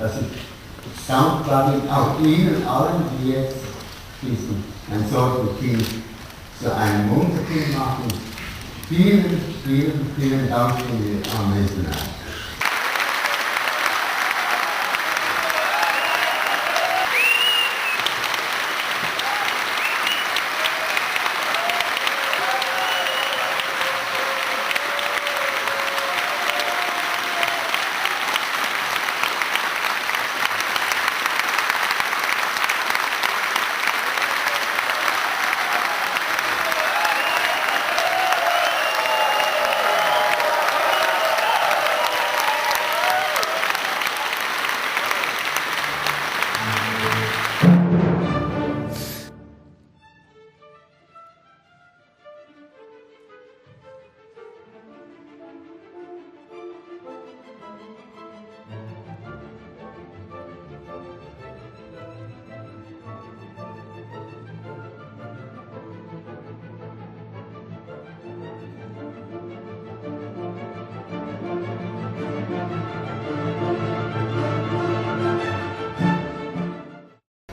Das ist Soundclubbing auch Ihnen allen, die jetzt ein solches Team zu einem Wunderkind machen. Vielen Dank für die Anwesenheit.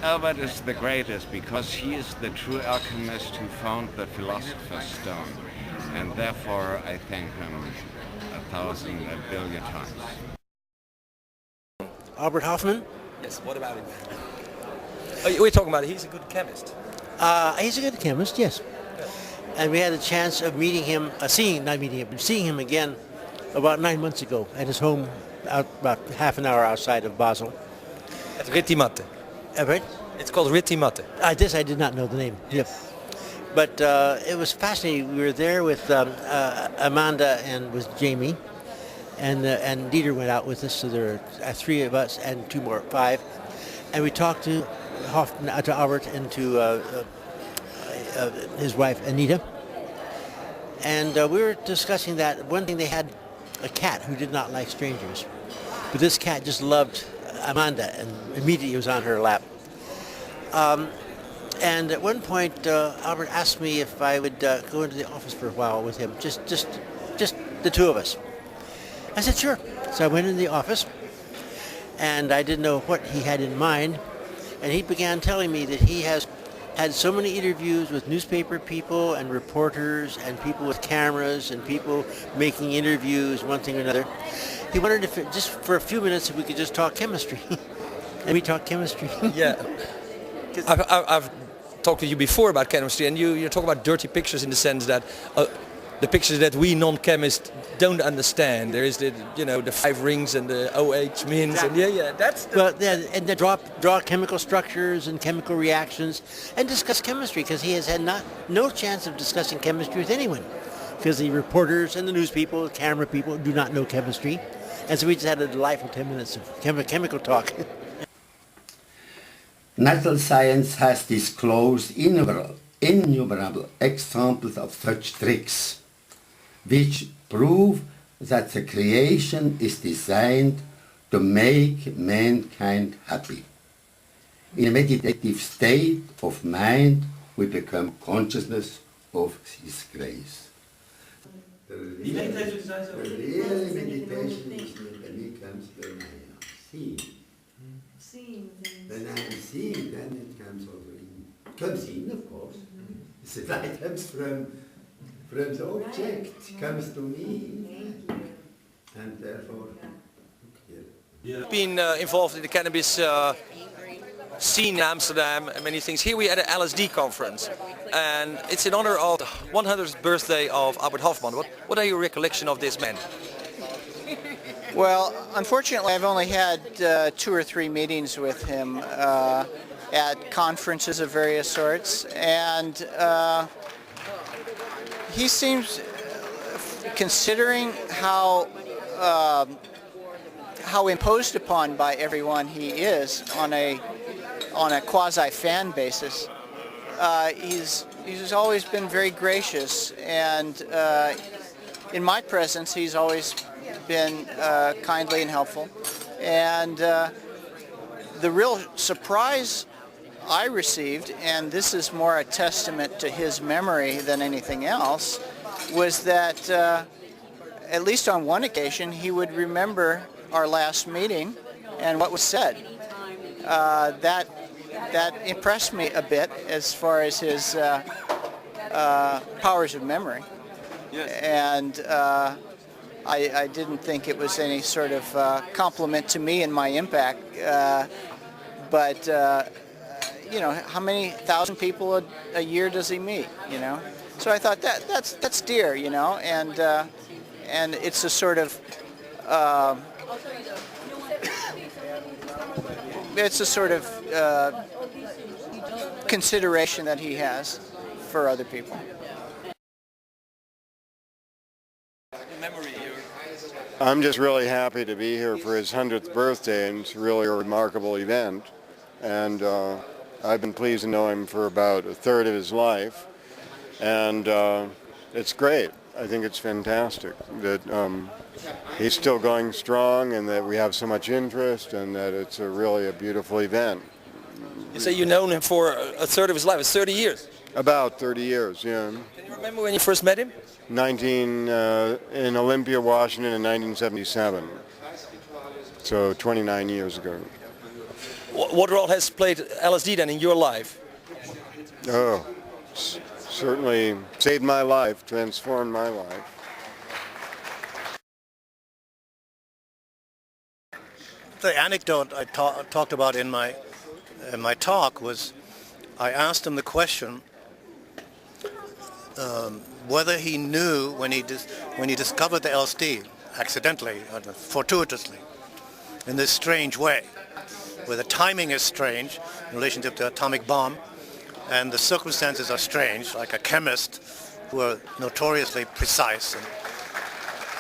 Albert is the greatest because he is the true alchemist who found the philosopher's stone, and therefore I thank him 1,000, a billion times. Albert Hofmann? Yes, what about him? Oh, we're talking about it. He's a good chemist. He's a good chemist, yes. And we had a chance of meeting him, seeing him again about 9 months ago at his home, about half an hour outside of Basel. At Rittimatte. Right? It's called Rittimatte. I did not know the name. Yep. But it was fascinating. We were there with Amanda and with Jamie, and Dieter went out with us. So there are 3 of us and 2 more, 5, and we talked to to Albert and to his wife Anita, and we were discussing that one thing. They had a cat who did not like strangers, but this cat just loved Amanda and immediately was on her lap. And at one point, Albert asked me if I would go into the office for a while with him, just the 2 of us. I said, sure. So I went into the office, and I didn't know what he had in mind, and he began telling me that he has had so many interviews with newspaper people and reporters and people with cameras and people making interviews, one thing or another. He wondered if, just for a few minutes, if we could just talk chemistry. And we talked chemistry. Yeah. I've talked to you before about chemistry, and you talk about dirty pictures in the sense that the pictures that we non-chemists don't understand. There is the 5 rings and the OH mins, exactly. And that's and they draw chemical structures and chemical reactions and discuss chemistry, because he has had no chance of discussing chemistry with anyone, because the reporters and the news people, the camera people do not know chemistry, and so we just had a delightful 10 minutes of chemical talk. Natural science has disclosed innumerable examples of such tricks, which prove that the creation is designed to make mankind happy. In a meditative state of mind, we become consciousness of His grace. The real meditation is when we come to seeing. When I'm seeing, then it comes also in. Comes in, of course. The light comes from the object, comes to me, and therefore, You've been involved in the cannabis scene in Amsterdam and many things. Here we are at an LSD conference, and it's in honor of the 100th birthday of Albert Hofmann. What are your recollection of this man? Well, unfortunately, I've only had 2 or 3 meetings with him at conferences of various sorts, and he seems, considering how imposed upon by everyone he is on a quasi-fan basis, he's always been very gracious, and in my presence, he's always been kindly and helpful. And the real surprise I received, and this is more a testament to his memory than anything else, was that at least on one occasion he would remember our last meeting and what was said. That impressed me a bit as far as his powers of memory. Yes. And I didn't think it was any sort of compliment to me and my impact, but you know, how many thousand people a year does he meet? You know, so I thought that's dear, you know, and it's a sort of consideration that he has for other people. I'm just really happy to be here for his 100th birthday, and it's really a remarkable event. And I've been pleased to know him for about a third of his life, and it's great. I think it's fantastic that he's still going strong, and that we have so much interest, and that it's really a beautiful event. You say you've known him for a third of his life. It's 30 years. About 30 years, yeah. Can you remember when you first met him? In Olympia, Washington in 1977. So 29 years ago. What role has played LSD then in your life? Oh, certainly saved my life, transformed my life. The anecdote I talked about in my talk was, I asked him the question whether he knew when he discovered the LSD accidentally, fortuitously, in this strange way, where the timing is strange in relationship to the atomic bomb, and the circumstances are strange, like a chemist who are notoriously precise and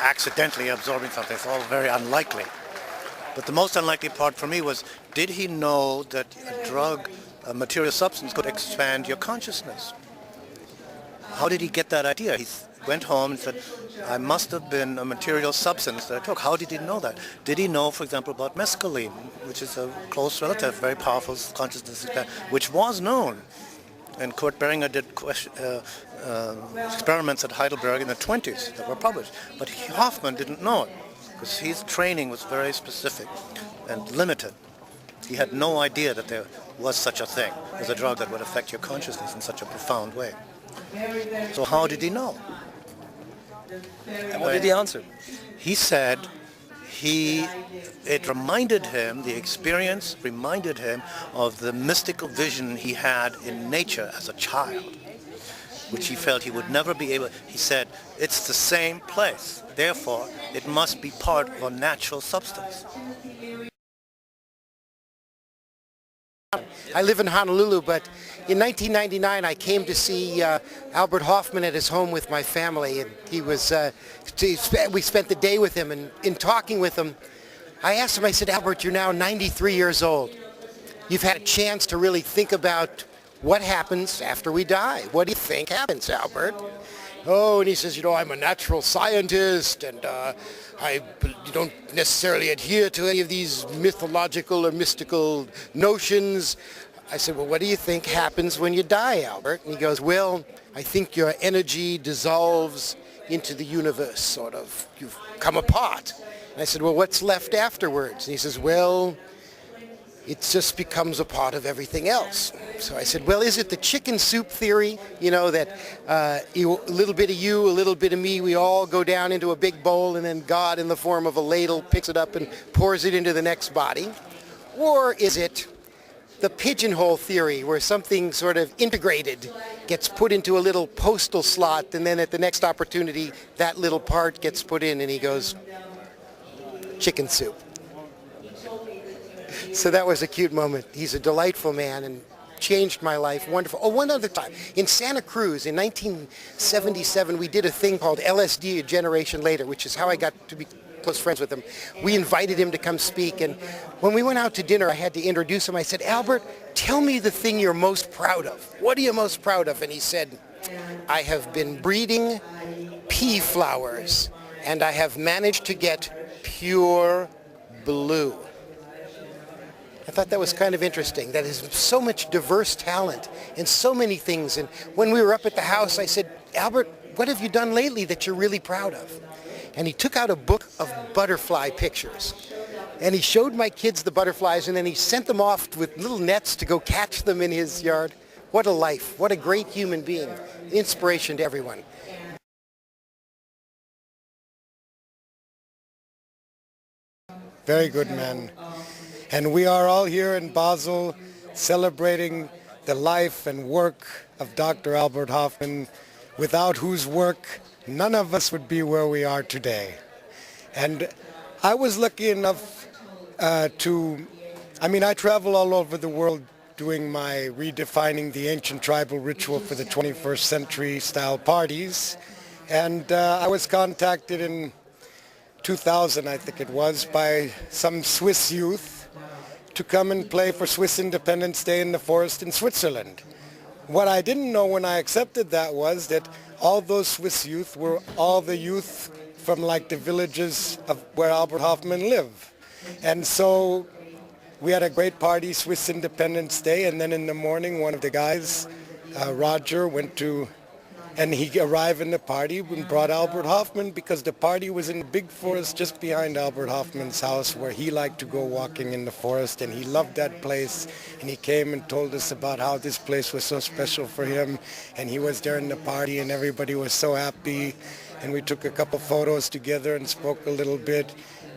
accidentally absorbing something. It's all very unlikely. But the most unlikely part for me was, did he know that a drug, a material substance, could expand your consciousness? How did he get that idea? He went home and said, I must have been a material substance that I took. How did he know that? Did he know, for example, about mescaline, which is a close relative, very powerful consciousness experiment, which was known? And Kurt Behringer did experiments at Heidelberg in the 20s that were published. But Hofmann didn't know it, because his training was very specific and limited. He had no idea that there was such a thing as a drug that would affect your consciousness in such a profound way. So how did he know? And what did he answer? He said the experience reminded him of the mystical vision he had in nature as a child, which he felt he would never be able. He said, it's the same place, therefore it must be part of a natural substance. I live in Honolulu, but in 1999 I came to see Albert Hofmann at his home with my family, and we spent the day with him, and in talking with him, I asked him, I said, Albert, you're now 93 years old. You've had a chance to really think about what happens after we die. What do you think happens, Albert? Oh, and he says, I'm a natural scientist, and I don't necessarily adhere to any of these mythological or mystical notions. I said, well, what do you think happens when you die, Albert? And he goes, well, I think your energy dissolves into the universe, sort of. You've come apart. And I said, well, what's left afterwards? And he says, well, it just becomes a part of everything else. So I said, well, is it the chicken soup theory? That a little bit of you, a little bit of me, we all go down into a big bowl, and then God, in the form of a ladle, picks it up and pours it into the next body? Or is it the pigeonhole theory, where something sort of integrated gets put into a little postal slot, and then at the next opportunity, that little part gets put in? And he goes, chicken soup. So that was a cute moment. He's a delightful man and changed my life. Wonderful. Oh, one other time. In Santa Cruz in 1977, we did a thing called LSD a generation later, which is how I got to be close friends with him. We invited him to come speak, and when we went out to dinner, I had to introduce him. I said, Albert, tell me the thing you're most proud of. What are you most proud of? And he said, I have been breeding pea flowers, and I have managed to get pure blue. I thought that was kind of interesting. That is so much diverse talent and so many things. And when we were up at the house, I said, Albert, what have you done lately that you're really proud of? And he took out a book of butterfly pictures. And he showed my kids the butterflies, and then he sent them off with little nets to go catch them in his yard. What a life. What a great human being. Inspiration to everyone. Very good man. And we are all here in Basel celebrating the life and work of Dr. Albert Hofmann, without whose work none of us would be where we are today. And I was lucky enough I travel all over the world doing my redefining the ancient tribal ritual for the 21st century style parties. And I was contacted in 2000, I think it was, by some Swiss youth to come and play for Swiss Independence Day in the forest in Switzerland. What I didn't know when I accepted that was that all those Swiss youth were all the youth from like the villages of where Albert Hofmann lived. And so we had a great party, Swiss Independence Day, and then in the morning one of the guys, Roger, and he arrived in the party and brought Albert Hofmann, because the party was in the big forest just behind Albert Hofmann's house, where he liked to go walking in the forest, and he loved that place. And he came and told us about how this place was so special for him, and he was there in the party and everybody was so happy. And we took a couple photos together and spoke a little bit,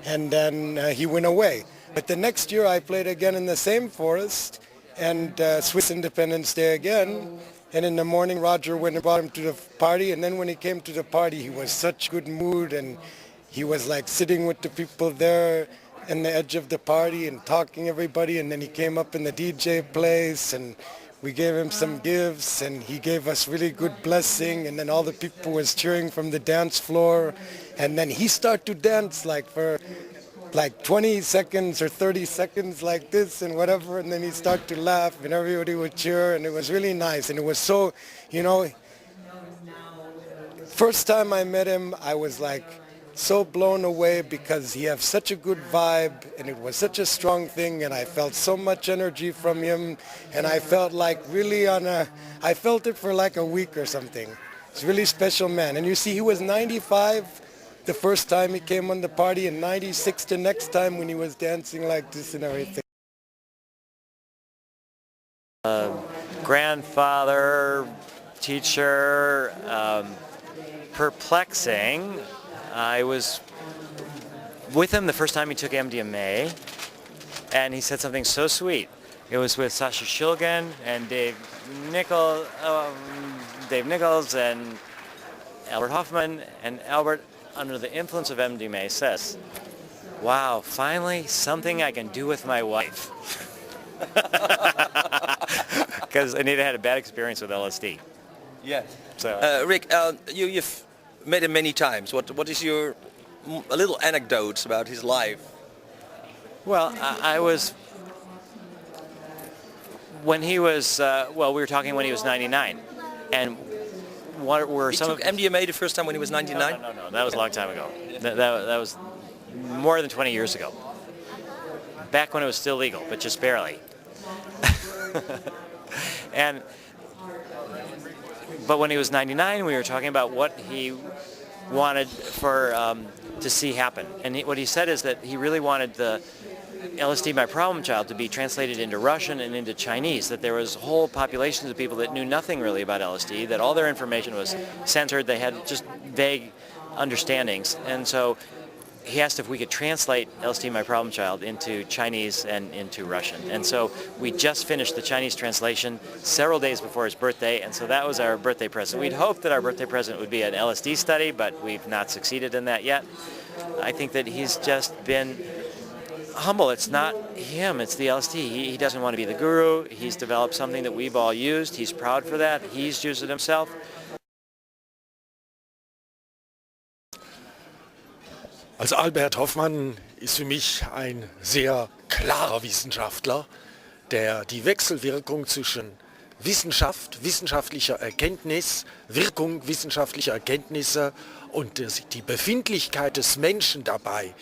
and then he went away. But the next year I played again in the same forest, and Swiss Independence Day again. And in the morning, Roger went and brought him to the party. And then when he came to the party, he was such good mood. And he was like sitting with the people there in the edge of the party and talking to everybody. And then he came up in the DJ place and we gave him some gifts. And he gave us really good blessing. And then all the people was cheering from the dance floor. And then he started to dance like for 20 seconds or 30 seconds like this and whatever, and then he'd start to laugh and everybody would cheer, and it was really nice. And it was so, first time I met him, I was like so blown away, because he had such a good vibe and it was such a strong thing, and I felt so much energy from him, and I felt like really I felt it for like a week or something. It's a really special man. And you see, he was 95 the first time he came on the party, and 96 the next time when he was dancing like this and everything. Grandfather, teacher, perplexing. I was with him the first time he took MDMA, and he said something so sweet. It was with Sasha Shilgan and Dave Nichols and Albert Hofmann, and Albert, under the influence of MDMA, says, "Wow, finally something I can do with my wife." Because Anita had a bad experience with LSD. Yeah. So, Rick, you've met him many times. What is your a little anecdotes about his life? well, I was, when he was, we were talking when he was 99, and what were some of... He took MDMA the first time when he was 99? No, that was a long time ago. That was more than 20 years ago. Back when it was still legal, but just barely. But when he was 99, we were talking about what he wanted to see happen. And what he said is that he really wanted the LSD My Problem Child to be translated into Russian and into Chinese, that there was whole populations of people that knew nothing really about LSD, that all their information was censored, they had just vague understandings. And so he asked if we could translate LSD My Problem Child into Chinese and into Russian. And so we just finished the Chinese translation several days before his birthday, and so that was our birthday present. We'd hoped that our birthday present would be an LSD study, but we've not succeeded in that yet. I think that he's just been humble. It's not him, it's the LSD. He doesn't want to be the guru. He's developed something that we've all used. He's proud for that. He's used it himself. Also Albert Hofmann ist für mich ein sehr klarer Wissenschaftler, der die Wechselwirkung zwischen Wissenschaft, wissenschaftlicher Erkenntnis, Wirkung wissenschaftlicher Erkenntnisse und die Befindlichkeit des Menschen dabei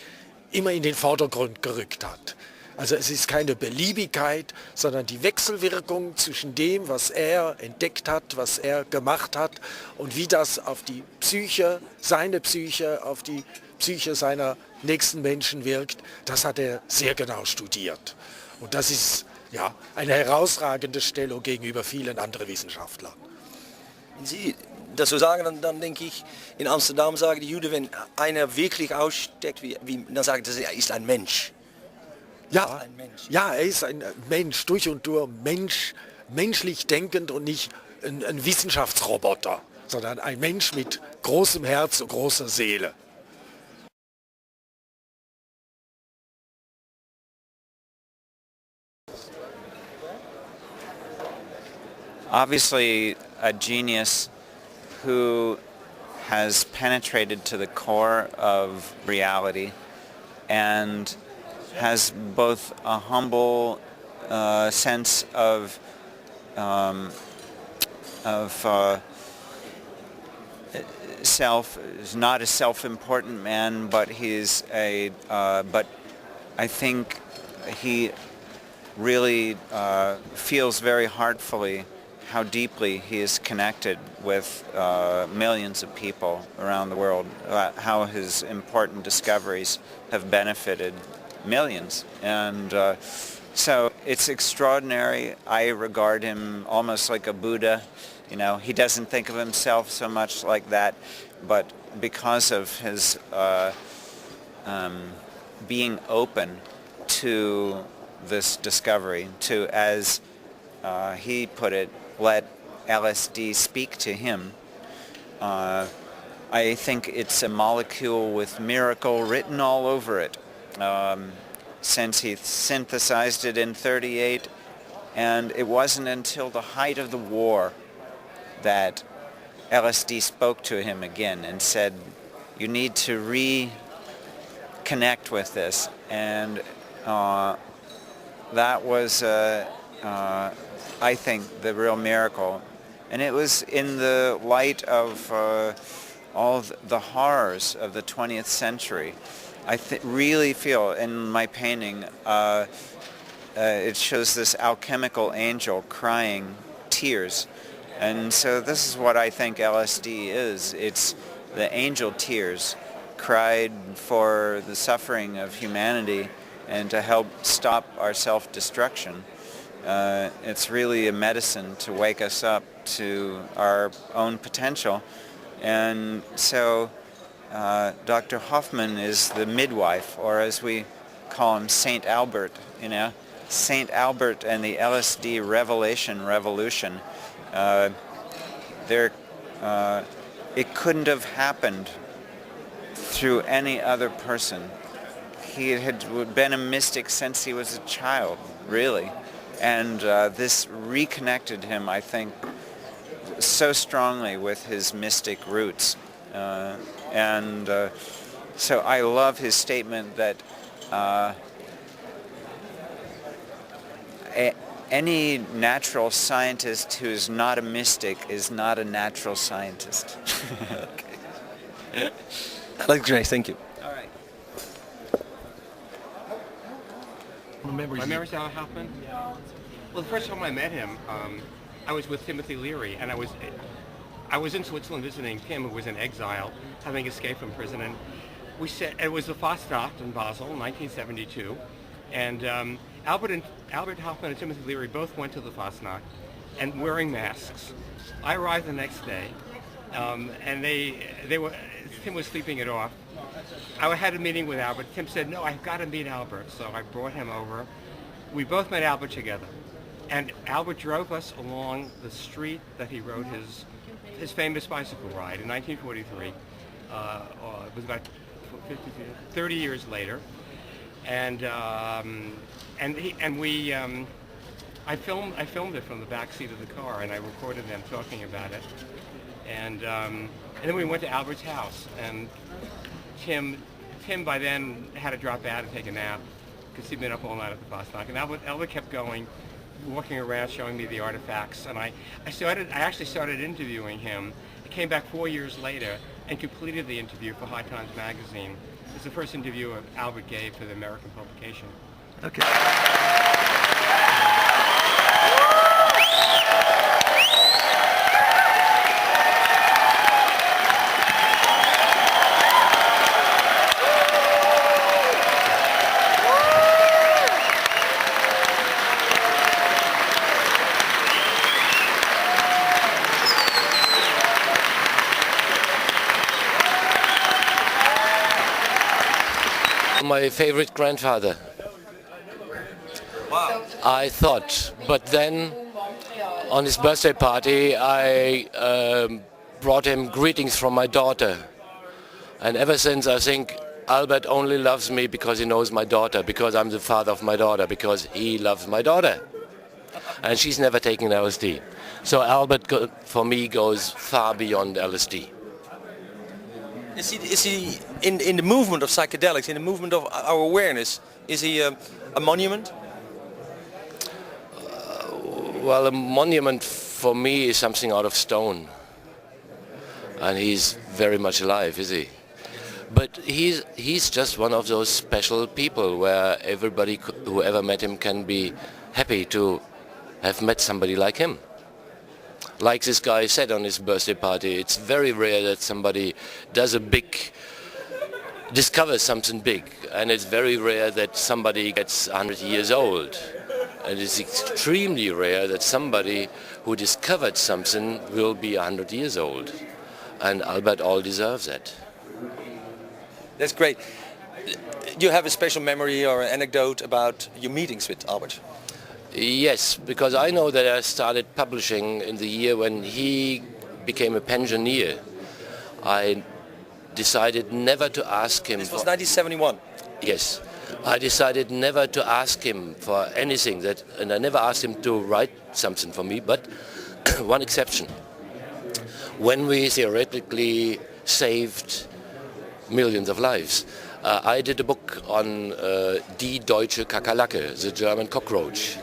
immer in den Vordergrund gerückt hat. Also es ist keine Beliebigkeit, sondern die Wechselwirkung zwischen dem, was er entdeckt hat, was er gemacht hat und wie das auf die Psyche, seine Psyche, auf die Psyche seiner nächsten Menschen wirkt, das hat er sehr genau studiert. Und das ist ja eine herausragende Stellung gegenüber vielen anderen Wissenschaftlern. Wenn Sie das so sagen, dann denke ich, in Amsterdam sagen die Juden, wenn einer wirklich aussteckt, dann sagen sie, er ist ein Mensch. Ja, ja, er ist ein Mensch, durch und durch Mensch, menschlich denkend und nicht ein Wissenschaftsroboter, sondern ein Mensch mit großem Herz und großer Seele. Obviously a genius who has penetrated to the core of reality and has both a humble sense of self. Is not a self-important man, but he's a. But I think he really feels very heartfully how deeply he is connected with millions of people around the world, how his important discoveries have benefited millions. And so it's extraordinary. I regard him almost like a Buddha. You know, he doesn't think of himself so much like that, but because of his being open to this discovery, to, as he put it, let LSD speak to him. I think it's a molecule with miracle written all over it. Since he synthesized it in '38, and it wasn't until the height of the war that LSD spoke to him again and said, you need to reconnect with this. And that was I think, the real miracle. And it was in the light of all the horrors of the 20th century. I really feel in my painting, it shows this alchemical angel crying tears. And so this is what I think LSD is. It's the angel tears cried for the suffering of humanity and to help stop our self-destruction. It's really a medicine to wake us up to our own potential. And so Dr. Hofmann is the midwife, or as we call him, Saint Albert, you know, Saint Albert and the LSD revolution. It couldn't have happened through any other person. He had been a mystic since he was a child, really. And this reconnected him, I think, so strongly with his mystic roots. So I love his statement that any natural scientist who is not a mystic is not a natural scientist. That's great, thank you. All right. My memories of Albert Hofmann? Well, the first time I met him, I was with Timothy Leary, and I was in Switzerland visiting Tim, who was in exile, having escaped from prison, and it was the Fastnacht in Basel, 1972, and Albert Hofmann and Timothy Leary both went to the Fastnacht, and wearing masks. I arrived the next day, and Tim was sleeping it off. I had a meeting with Albert. Tim said, no, I've got to meet Albert, so I brought him over. We both met Albert together. And Albert drove us along the street that he rode his famous bicycle ride in 1943. It was about 30 years later, I filmed it from the back seat of the car, and I recorded them talking about it. And then we went to Albert's house, and Tim by then had to drop out and take a nap because he'd been up all night at the Fastnacht. And Albert kept going, walking around showing me the artifacts, and I actually started interviewing him. I came back 4 years later and completed the interview for High Times magazine. It was the first interview Albert gave for the American publication. Okay. my favorite grandfather. Wow. I thought, but then on his birthday party I brought him greetings from my daughter, and ever since I think Albert only loves me because he knows my daughter, because I'm the father of my daughter, because he loves my daughter, and she's never taken LSD. So Albert for me goes far beyond LSD. Is he in the movement of psychedelics, in the movement of our awareness, is he a monument? Well, a monument for me is something out of stone. And he's very much alive, is he? But he's just one of those special people where everybody who ever met him can be happy to have met somebody like him. Like this guy said on his birthday party, it's very rare that somebody discovers something big, and it's very rare that somebody gets 100 years old. And it's extremely rare that somebody who discovered something will be 100 years old. And Albert all deserves that. That's great. Do you have a special memory or an anecdote about your meetings with Albert? Yes, because I know that I started publishing in the year when he became a pensioner. I decided never to ask him. This was 1971? Yes. I decided never to ask him for anything, and I never asked him to write something for me, but one exception. When we theoretically saved millions of lives, I did a book on Die Deutsche Kakerlake, the German cockroach.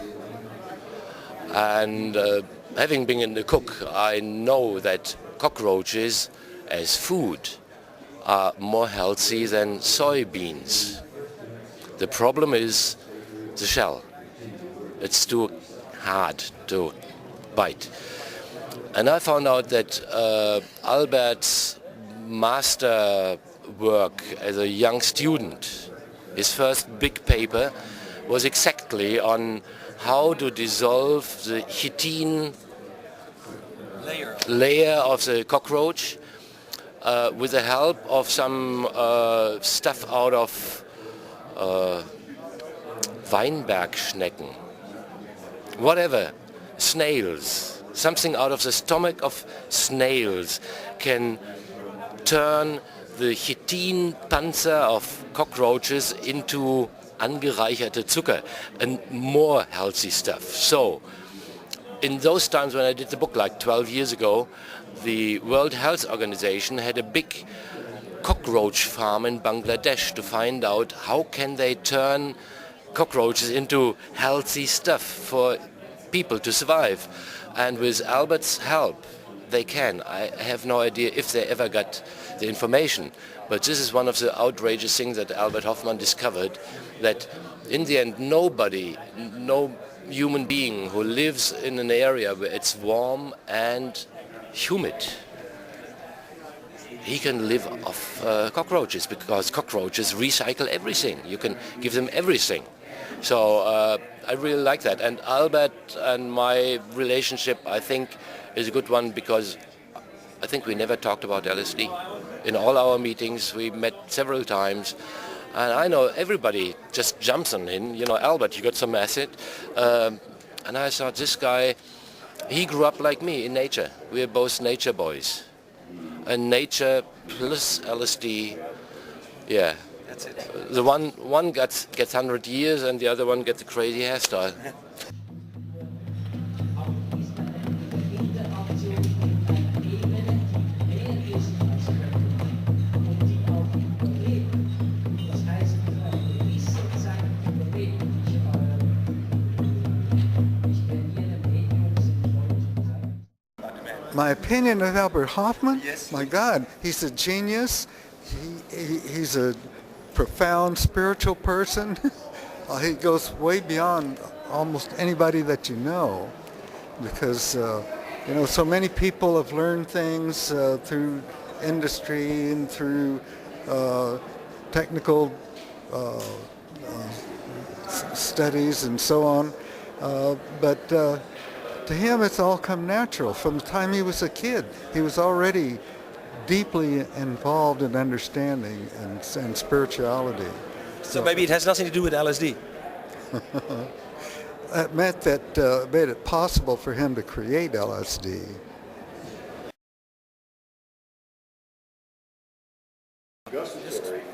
And having been in the cook, I know that cockroaches as food are more healthy than soybeans. The problem is the shell. It's too hard to bite. And I found out that Albert's master work as a young student, his first big paper, was exactly on how to dissolve the chitin layer of the cockroach with the help of some stuff out of Weinbergschnecken, whatever, snails, something out of the stomach of snails can turn the chitin panzer of cockroaches into angereicherte Zucker and more healthy stuff. So in those times when I did the book, like 12 years ago, the World Health Organization had a big cockroach farm in Bangladesh to find out how can they turn cockroaches into healthy stuff for people to survive. And with Albert's help, they can. I have no idea if they ever got the information, but this is one of the outrageous things that Albert Hofmann discovered, that in the end no human being who lives in an area where it's warm and humid, he can live off cockroaches, because cockroaches recycle everything. You can give them everything. So I really like that. And Albert and my relationship, I think, is a good one, because I think we never talked about LSD. In all our meetings, we met several times. And I know everybody just jumps on him. You know, Albert, you got some acid. And I thought, this guy, he grew up like me in nature. We're both nature boys. And nature plus LSD, yeah. That's it. The one gets 100 years and the other one gets a crazy hairstyle. My opinion of Albert Hofmann? Yes. My God, he's a genius. He's a profound spiritual person. He goes way beyond almost anybody that you know, because you know, so many people have learned things through industry and through technical studies and so on, but to him it's all come natural. From the time he was a kid, he was already deeply involved in understanding and spirituality. So maybe it has nothing to do with LSD. It meant that made it possible for him to create LSD.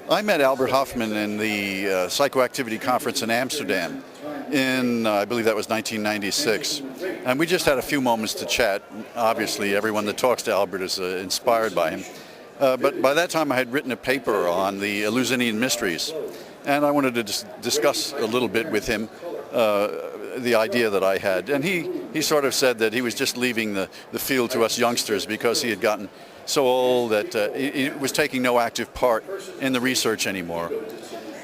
I met Albert Hofmann in the Psychoactivity Conference in Amsterdam in, I believe that was 1996. And we just had a few moments to chat. Obviously, everyone that talks to Albert is inspired by him. But by that time, I had written a paper on the Eleusinian mysteries. And I wanted to discuss a little bit with him the idea that I had. And he sort of said that he was just leaving the field to us youngsters because he had gotten so old that he was taking no active part in the research anymore.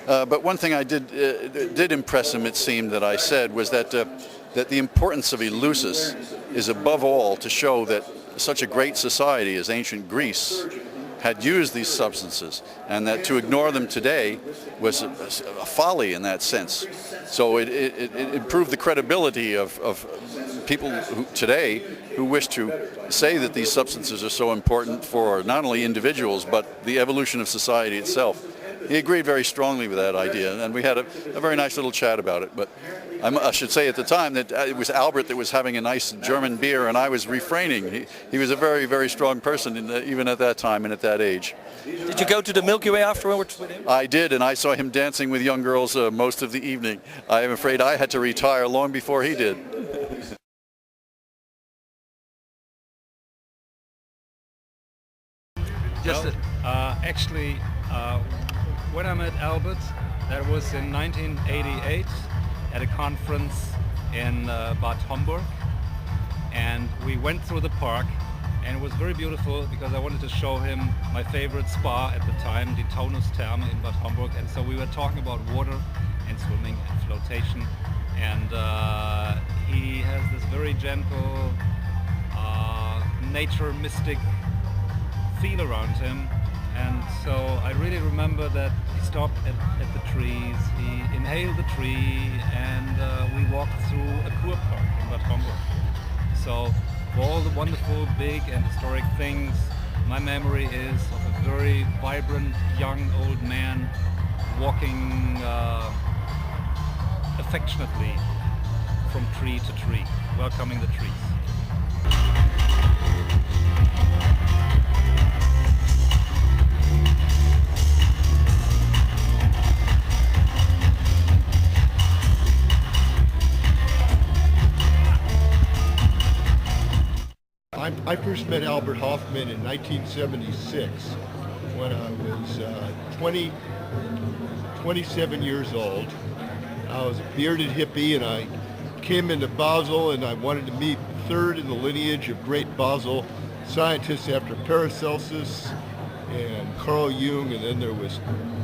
But one thing I did impress him, it seemed, that I said was that the importance of Eleusis is above all to show that such a great society as ancient Greece had used these substances, and that to ignore them today was a folly in that sense. So it improved the credibility of people today who wish to say that these substances are so important for not only individuals but the evolution of society itself. He agreed very strongly with that idea, and we had a very nice little chat about it. But I should say at the time that it was Albert that was having a nice German beer and I was refraining. He was a very, very strong person even at that time and at that age. Did you go to the Milky Way afterwards with him? I did, and I saw him dancing with young girls most of the evening. I am afraid I had to retire long before he did. Actually, when I met Albert, that was in 1988 at a conference in Bad Homburg, and we went through the park, and it was very beautiful because I wanted to show him my favorite spa at the time, the Taunus Therme in Bad Homburg, and so we were talking about water and swimming and flotation, and he has this very gentle, nature mystic feel around him. And so I really remember that he stopped at the trees, he inhaled the tree, and we walked through a Kur Park in Bad Homburg. So for all the wonderful, big and historic things, my memory is of a very vibrant, young, old man walking affectionately from tree to tree, welcoming the trees. I first met Albert Hofmann in 1976 when I was 27 years old. I was a bearded hippie, and I came into Basel, and I wanted to meet third in the lineage of great Basel scientists after Paracelsus and Carl Jung, and then there was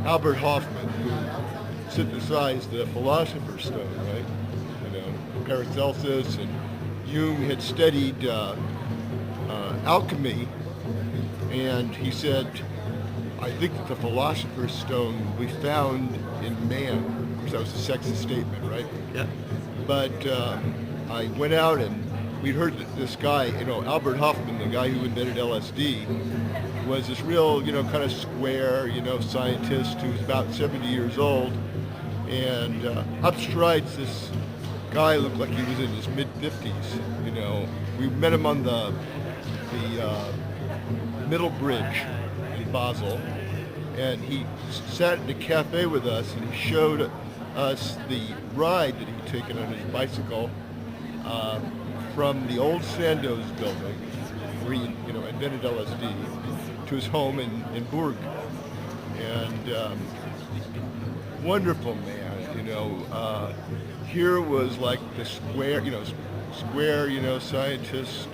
Albert Hofmann, who synthesized the Philosopher's Stone, right? You know, Paracelsus and Jung had studied alchemy, and he said, I think that the Philosopher's Stone will be found in man. Of course, that was a sexist statement, right? Yeah. But I went out, and we'd heard that this guy, Albert Hofmann, the guy who invented LSD, was this real, kind of square, scientist who was about 70 years old, and up strides this guy looked like he was in his mid-50s, We met him on the Middle Bridge in Basel, and he sat in a cafe with us, and he showed us the ride that he'd taken on his bicycle from the old Sandoz building, where he invented LSD, to his home in Bourg. And wonderful man, here was like the square, scientist,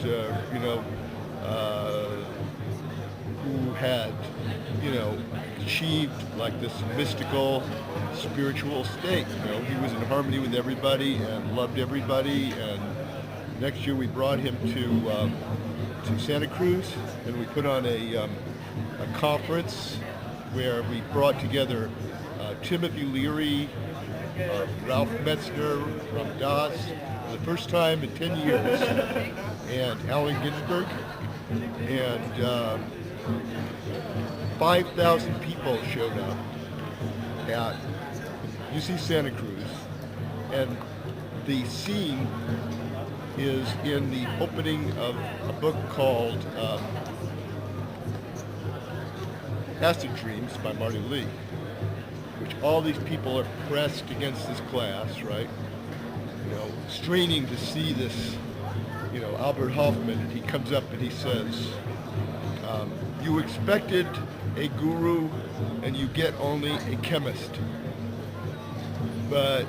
who had, achieved like this mystical, spiritual state. He was in harmony with everybody and loved everybody. And next year we brought him to Santa Cruz, and we put on a conference where we brought together Timothy Leary, Ralph Metzner from Das, for the first time in 10 years, and Allen Ginsberg, and 5,000 people showed up at You see Santa Cruz, and the scene is in the opening of a book called Acid Dreams by Marty Lee, which all these people are pressed against this glass, right? You know, straining to see this, you know, Albert Hofmann, and he comes up and he says, you expected a guru and you get only a chemist, but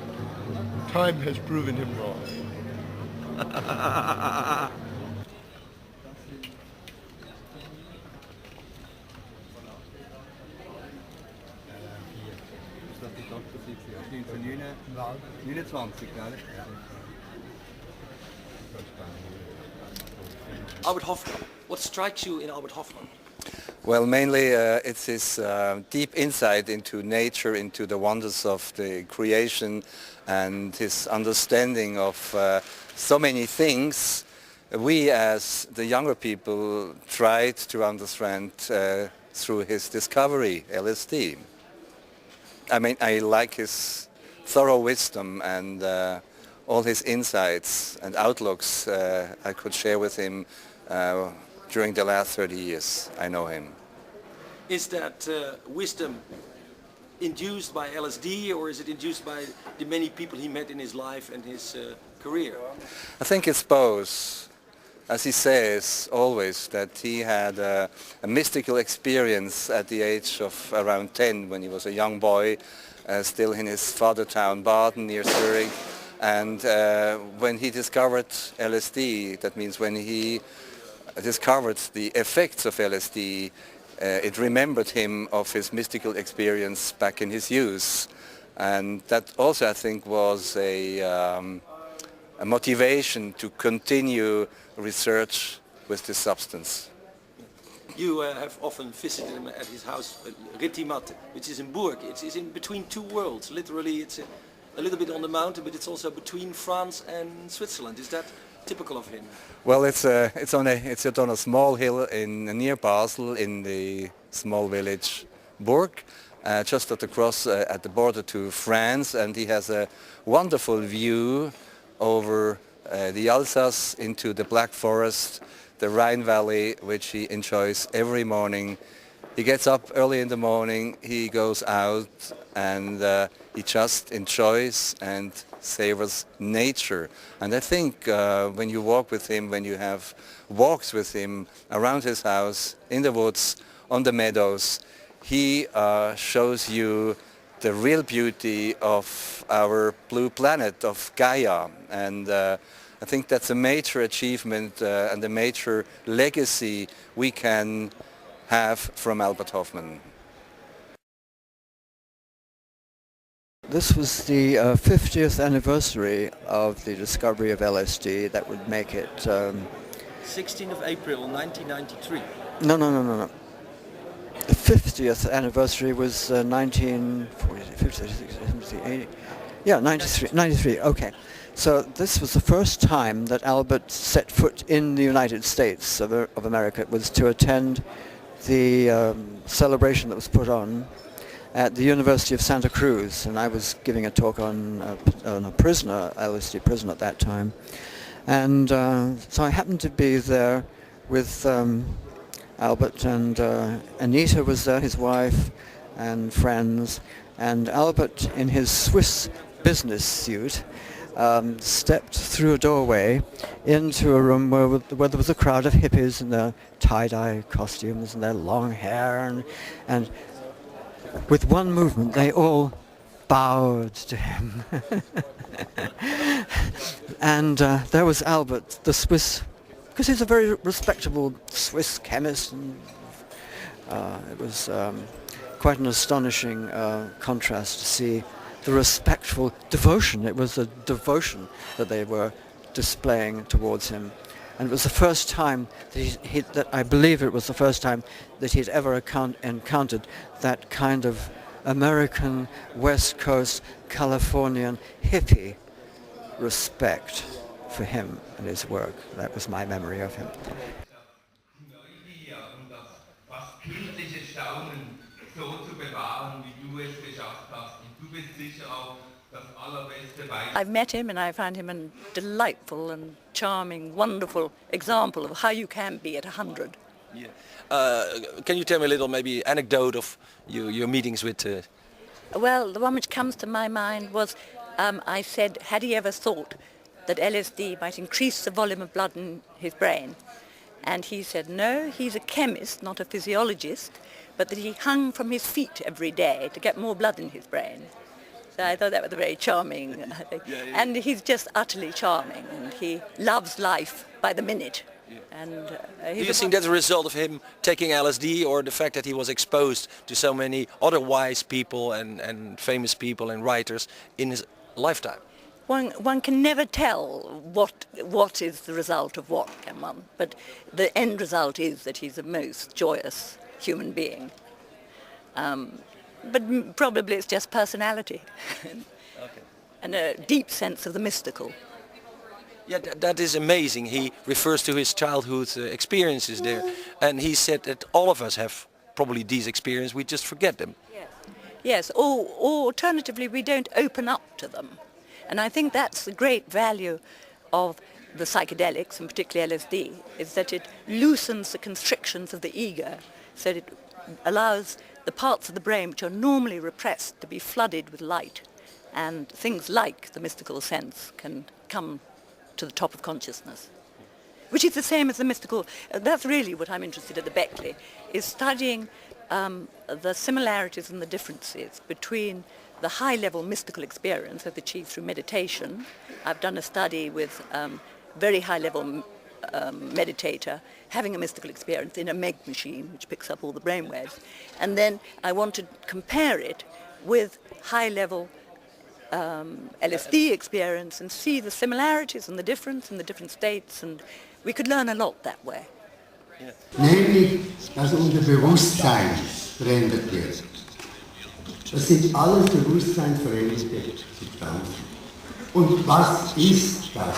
time has proven him wrong. Albert Hofmann. What strikes you in Albert Hofmann? Well, mainly it's his deep insight into nature, into the wonders of the creation, and his understanding of so many things we as the younger people tried to understand through his discovery, LSD. I mean, I like his thorough wisdom and all his insights and outlooks I could share with him during the last 30 years I know him. Is that wisdom induced by LSD, or is it induced by the many people he met in his life and his career? I think it's both. As he says always, that he had a mystical experience at the age of around 10 when he was a young boy, still in his father town Baden near Zurich. And when he discovered LSD, that means when he discovered the effects of LSD, it remembered him of his mystical experience back in his youth. And that also, I think, was a motivation to continue research with this substance. You have often visited him at his house, Retimat, which is in Bourg. It's in between two worlds. Literally, it's a little bit on the mountain, but it's also between France and Switzerland. Is that typical of him? Well, it's on a small hill near Basel, in the small village Bourg, just at the cross at the border to France, and he has a wonderful view over the Alsace into the Black Forest, the Rhine Valley, which he enjoys every morning. He gets up early in the morning, he goes out, and he just enjoys and savors nature. And I think when you walk with him, when you have walks with him around his house, in the woods, on the meadows, he shows you the real beauty of our blue planet, of Gaia. And I think that's a major achievement and a major legacy we can have from Albert Hofmann. This was the 50th anniversary of the discovery of LSD. That would make it... 16th of April 1993. No. The 50th anniversary was 93, okay. So this was the first time that Albert set foot in the United States of America. It was to attend the celebration that was put on at the University of Santa Cruz, and I was giving a talk on a prisoner, LSD prisoner at that time. And so I happened to be there with Albert, and Anita was there, his wife, and friends. And Albert, in his Swiss business suit, stepped through a doorway into a room where there was a crowd of hippies in their tie-dye costumes and their long hair, and with one movement they all bowed to him. And there was Albert, the Swiss, because he's a very respectable Swiss chemist, and it was quite an astonishing contrast to see the respectful devotion. It was a devotion that they were displaying towards him. And it was the first time that I believe it was the first time that he'd ever encountered that kind of American, West Coast, Californian hippie respect for him and his work. That was my memory of him. I've met him and I found him a delightful and charming, wonderful example of how you can be at 100. Yeah. Can you tell me a little maybe anecdote of your meetings with... Well, the one which comes to my mind was I said, had he ever thought that LSD might increase the volume of blood in his brain? And he said, no, he's a chemist, not a physiologist, but that he hung from his feet every day to get more blood in his brain. So I thought that was very charming. And he's just utterly charming, and he loves life by the minute. And do you think that's a result of him taking LSD, or the fact that he was exposed to so many other wise people and famous people and writers in his lifetime? One can never tell what is the result of what, can one? But the end result is that he's a most joyous human being. But probably it's just personality and a deep sense of the mystical. Yeah, that is amazing. He refers to his childhood experiences there, and he said that all of us have probably these experiences, we just forget them. Yes, or alternatively we don't open up to them. And I think that's the great value of the psychedelics, and particularly LSD, is that it loosens the constrictions of the ego, so that it allows the parts of the brain which are normally repressed to be flooded with light, and things like the mystical sense can come to the top of consciousness, which is the same as the mystical. That's really what I'm interested in at the Beckley, is studying the similarities and the differences between the high-level mystical experience that's achieved through meditation. I've done a study with very high-level meditator having a mystical experience in a MEG machine, which picks up all the brainwaves. And then I want to compare it with high-level LSD experience and see the similarities and the difference in the different states, and we could learn a lot that way. Nämlich, dass unser Bewusstsein verändert wird. Das sind alles bewusstseinsveränderte Substanzen. Und was ist das?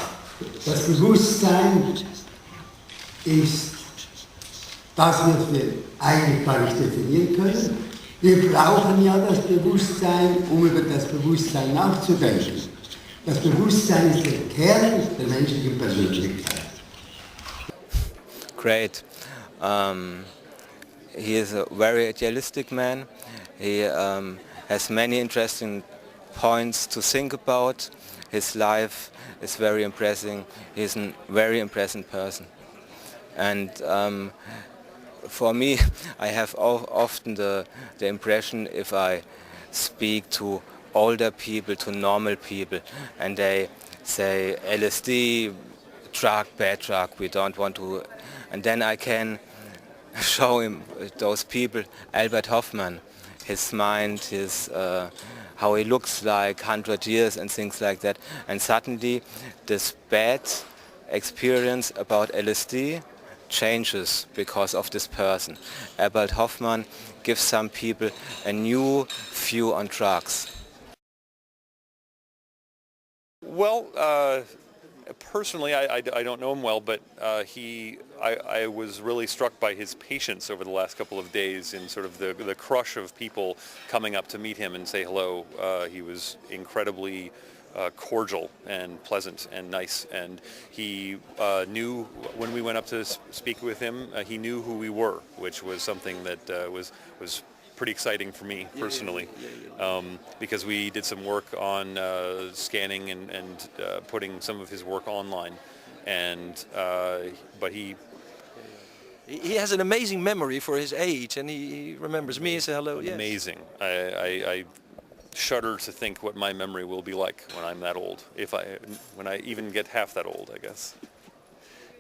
Das Bewusstsein ist das, was wir eigentlich gar nicht definieren können. Wir brauchen ja das Bewusstsein, um über das Bewusstsein nachzudenken. Das Bewusstsein ist der Kern der menschlichen Persönlichkeit. Great. He is a very idealistic man. He has many interesting points to think about. His life is very impressive. He's a very impressive person. And for me, I have often the impression, if I speak to older people, to normal people, and they say LSD, drug, bad drug, we don't want to, and then I can show him those people, Albert Hofmann, his mind, his how he looks like 100 years and things like that, and suddenly this bad experience about LSD changes because of this person. Albert Hofmann gives some people a new view on drugs. Well, personally, I don't know him well, but I was really struck by his patience over the last couple of days in sort of the crush of people coming up to meet him and say hello. He was incredibly cordial and pleasant and nice, and he knew when we went up to speak with him, he knew who we were, which was something that was pretty exciting for me personally, because we did some work on scanning and putting some of his work online, and but he has an amazing memory for his age, and he remembers me and says hello. Yes. Amazing. I shudder to think what my memory will be like when I'm that old, when I even get half that old, I guess.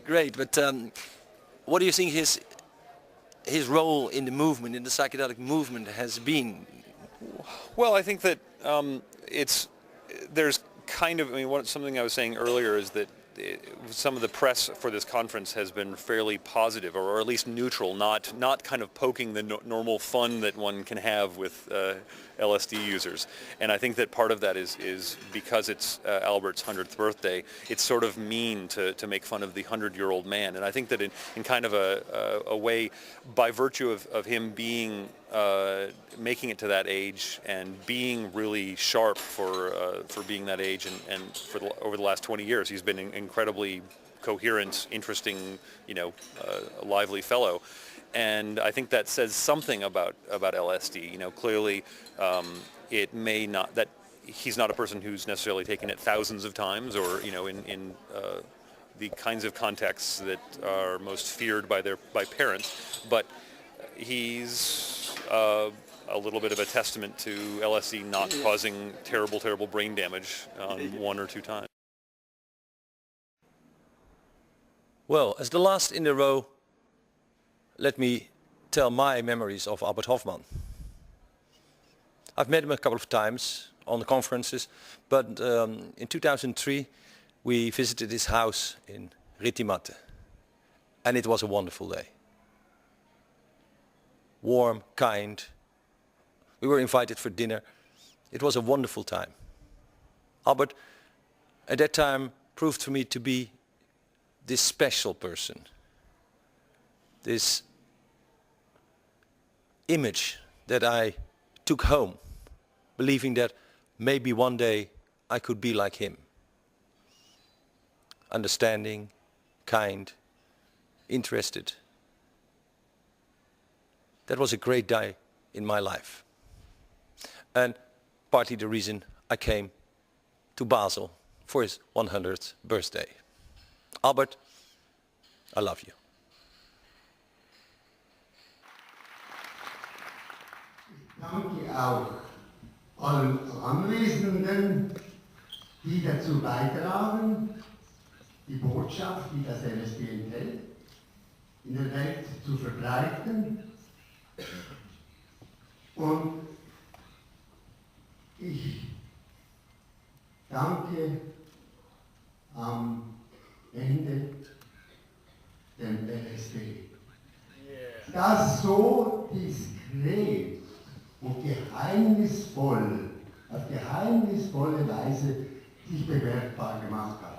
Great, but what do you think his role in the movement, in the psychedelic movement, has been? Well, I think that there's kind of, something I was saying earlier is that some of the press for this conference has been fairly positive, or at least neutral, not kind of poking the normal fun that one can have with LSD users. And I think that part of that is because it's Albert's 100th birthday, it's sort of mean to make fun of the 100-year-old man. And I think that in kind of a way, by virtue of him being making it to that age and being really sharp for being that age and over the last 20 years. He's been an incredibly coherent, interesting, a lively fellow. And I think that says something about LSD. Clearly it may not, that he's not a person who's necessarily taken it thousands of times or, in the kinds of contexts that are most feared by parents, but he's a little bit of a testament to LSD not causing terrible brain damage on 1 or 2 times. Well, as the last in the row, let me tell my memories of Albert Hofmann. I've met him a couple of times on the conferences, but in 2003 we visited his house in Rittimatte, and it was a wonderful day. Warm, kind. We were invited for dinner. It was a wonderful time. Albert, at that time, proved for me to be this special person. This image that I took home, believing that maybe one day I could be like him. Understanding, kind, interested. That was a great day in my life. And partly the reason I came to Basel for his 100th birthday. Albert, I love you. Danke auch allen Anwesenden, die dazu beitragen, die Botschaft, die das LSD enthält, in der Welt zu verbreiten. Und ich danke am Ende dem LSD, das so diskret und geheimnisvoll, auf geheimnisvolle Weise sich bemerkbar gemacht hat.